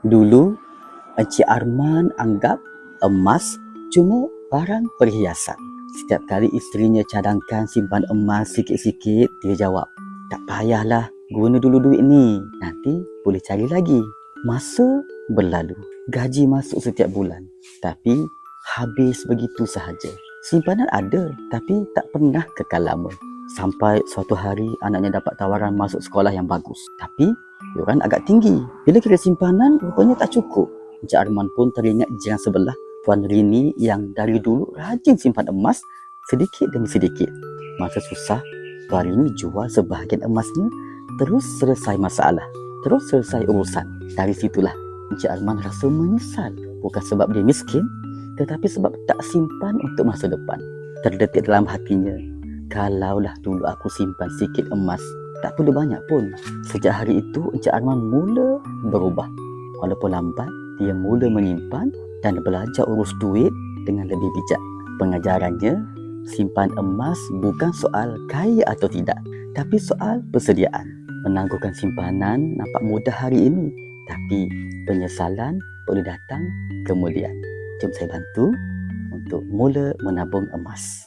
Dulu, Encik Arman anggap emas cuma barang perhiasan. Setiap kali isterinya cadangkan simpan emas sikit-sikit, dia jawab, "Tak payahlah guna dulu duit ni, nanti boleh cari lagi." Masa berlalu, gaji masuk setiap bulan, tapi habis begitu sahaja. Simpanan ada, tapi tak pernah kekal lama. Sampai suatu hari anaknya dapat tawaran masuk sekolah yang bagus, tapi yuran agak tinggi. Bila kira simpanan, rupanya tak cukup. Encik Arman pun teringat jiran sebelah, Puan Rini, yang dari dulu rajin simpan emas sedikit demi sedikit. Masa susah, Puan Rini jual sebahagian emasnya, terus selesai masalah, terus selesai urusan. Dari situlah Encik Arman rasa menyesal. Bukan sebab dia miskin, tetapi sebab tak simpan untuk masa depan. Terdetik dalam hatinya, kalaulah dulu aku simpan sikit emas, tak perlu banyak pun. Sejak hari itu, Encik Arman mula berubah. Walaupun lambat, dia mula menyimpan dan belajar urus duit dengan lebih bijak. Pengajarannya, simpan emas bukan soal kaya atau tidak, tapi soal persediaan. Menangguhkan simpanan nampak mudah hari ini, tapi penyesalan boleh datang kemudian. Jom saya bantu untuk mula menabung emas.